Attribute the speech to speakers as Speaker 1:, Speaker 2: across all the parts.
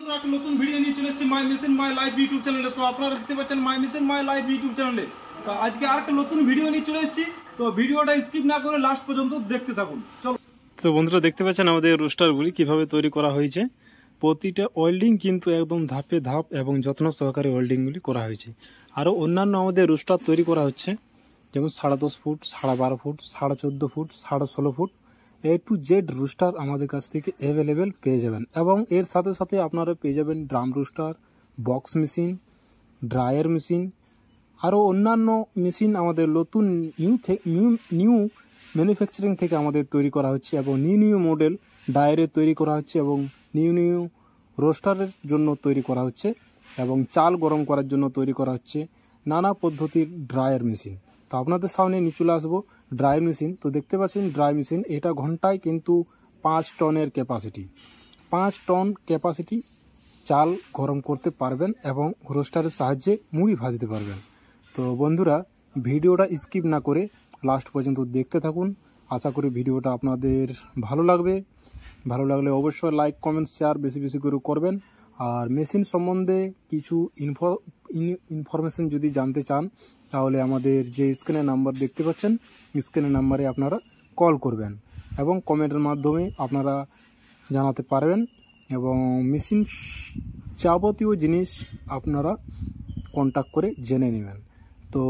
Speaker 1: বন্ধুরা একটা নতুন ভিডিও নিয়ে চলে এসেছি my machine my life YouTube চ্যানেলে। তো আপনারা দেখতে পাচ্ছেন my machine my life YouTube চ্যানেলে। তো আজকে আর একটা নতুন ভিডিও নিয়ে চলে এসেছি। তো ভিডিওটা স্কিপ না করে লাস্ট পর্যন্ত দেখতে থাকুন। চলো।
Speaker 2: তো বন্ধুরা দেখতে পাচ্ছেন আমাদের রোস্টারগুলি কিভাবে তৈরি করা হয়েছে। প্রতিটা ওয়েল্ডিং কিন্তু একদম ধাপে ধাপ এবং যত্ন সহকারে ওয়েল্ডিংগুলি করা হয়েছে। আরও অন্যান্য আমাদের রোস্টার তৈরি করা হচ্ছে, যেমন 10.5 foot, 12.5 foot, 14.5 foot, 16.5 foot, A to Z roaster আমাদের কাছ থেকে অ্যাভেলেবেল পেয়ে যাবেন। এবং এর সাথে সাথে আপনারা পেয়ে যাবেন drum roaster, box machine, dryer machine, আরও অন্যান্য মেশিন আমাদের নতুন নিউ ম্যানুফ্যাকচারিং থেকে আমাদের তৈরি করা হচ্ছে এবং নিউ মডেল ডায়ারে তৈরি করা হচ্ছে এবং নিউ রোস্টারের জন্য তৈরি করা হচ্ছে এবং চাল গরম করার জন্য তৈরি করা হচ্ছে নানা পদ্ধতির ড্রায়ার মেশিন। তো আপনাদের সামনে নিয়ে চলে আসবো ড্রাই মেশিন। তো দেখতে পাচ্ছেন ড্রাই মেশিন, এটা ঘন্টায় কিন্তু 5 টনের ক্যাপাসিটি, 5 টন ক্যাপাসিটি চাল গরম করতে পারবেন এবং রোস্টারের সাহায্যে মুড়ি ভাজতে পারবেন। তো বন্ধুরা ভিডিওটা স্কিপ না করে লাস্ট পর্যন্ত দেখতে থাকুন। আশা করি ভিডিওটা আপনাদের ভালো লাগবে। ভালো লাগলে অবশ্যই লাইক, কমেন্ট, শেয়ার বেশি বেশি করে করবেন। আর মেশিন সম্বন্ধে কিছু ইনফরমেশন যদি জানতে চান তাহলে আমাদের যে স্ক্রিনে নাম্বার দেখতে পাচ্ছেন, স্ক্রিনের নাম্বারে আপনারা কল করবেন এবং কমেন্টের মাধ্যমে আপনারা জানাতে পারবেন এবং মেশিন যাবতীয় জিনিস আপনারা কন্ট্যাক্ট করে জেনে নেবেন। তো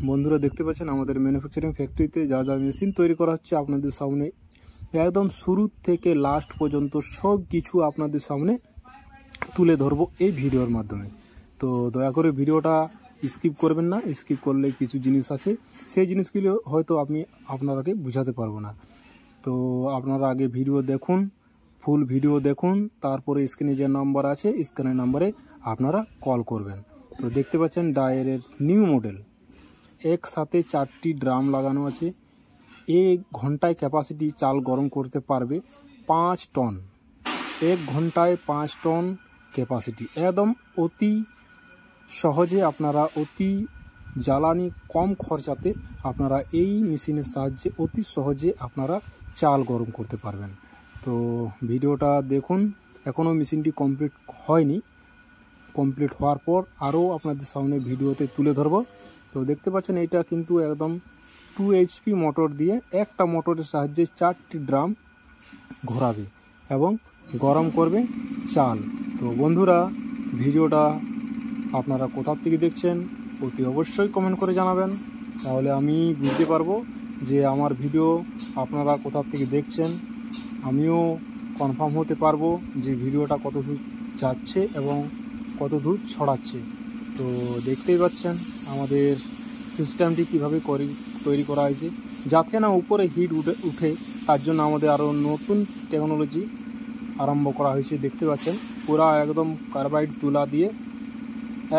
Speaker 2: বন্ধুরা দেখতে পাচ্ছেন আমাদের ম্যানুফ্যাকচারিং ফ্যাক্টরিতে যা যা মেশিন তৈরি করা হচ্ছে আপনাদের সামনে একদম শুরু থেকে লাস্ট পর্যন্ত সব কিছু আপনাদের সামনে তুলে ধরবো এই ভিডিওর মাধ্যমে। তো দয়া করে ভিডিওটা স্কিপ করবেন না, স্কিপ করলে কিছু জিনিস আছে সেই জিনিসগুলো হয়তো আমি আপনারাকে বুঝাতে পারবো না। তো আপনারা আগে ভিডিও দেখুন, ফুল ভিডিও দেখুন, তারপরে স্ক্রিনে যে নাম্বার আছে স্ক্রিনের নাম্বারে আপনারা কল করবেন। তো দেখতে পাচ্ছেন ডায়ারের নিউ মডেল, একসাথে 4টি ড্রাম লাগানো আছে। ঘন্টায় ক্যাপাসিটি চাল গরম করতে পারবে 5 টন, 1 ঘন্টায় 5 টন ক্যাপাসিটি। একদম অতি সহজে আপনারা অতি জ্বালানি কম খরচাতে আপনারা এই মেশিনের সাহায্যে অতি সহজে আপনারা চাল গরম করতে পারবেন। তো ভিডিওটা দেখুন, এখনও মেশিনটি কমপ্লিট হয়নি, কমপ্লিট হওয়ার পর আরও আপনাদের সামনে ভিডিওতে তুলে ধরব। তো দেখতে পাচ্ছেন এটা কিন্তু একদম 2 HP মোটর দিয়ে একটা মোটরের সাহায্যে 4টি ড্রাম ঘোরাবে এবং গরম করবে চাল। তো বন্ধুরা ভিডিওটা আপনারা কোথা থেকে দেখছেন অতি অবশ্যই কমেন্ট করে জানাবেন, তাহলে আমি বুঝতে পারবো যে আমার ভিডিও আপনারা কোথা থেকে দেখছেন। আমিও কনফার্ম হতে পারবো যে ভিডিওটা কত দূর যাচ্ছে এবং কত দূর ছড়াচ্ছে। তো দেখতেই পাচ্ছেন আমাদের সিস্টেমটি কীভাবে তৈরি করা হয়েছে, যাতে না উপরে হিট উঠে তার জন্য আমাদের আরও নতুন টেকনোলজি আরম্ভ করা হয়েছে। দেখতে পাচ্ছেন পুরা একদম কার্বাইড তুলা দিয়ে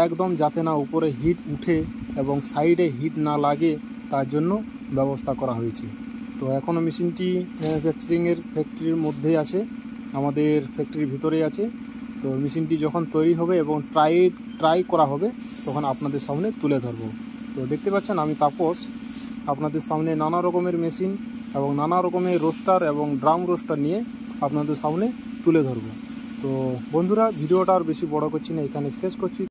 Speaker 2: একদম যাতে না উপরে হিট উঠে এবং সাইডে হিট না লাগে তার জন্য ব্যবস্থা করা হয়েছে। তো এখনও মেশিনটি ফ্যাক্টরির মধ্যেই আছে, আমাদের ফ্যাক্টরির ভিতরেই আছে। তো মেশিনটি যখন তৈরি হবে এবং ট্রাই করা হবে তখন আপনাদের সামনে তুলে ধরবো। তো দেখতে পাচ্ছেন আমি তাপস আপনাদের সামনে নানা রকমের মেশিন এবং নানা রকমের রোস্টার এবং ড্রাম রোস্টার নিয়ে আপনাদের সামনে তুলে ধরবো। তো বন্ধুরা ভিডিওটা আর বেশি বড় করছি না, এখানে শেষ করছি।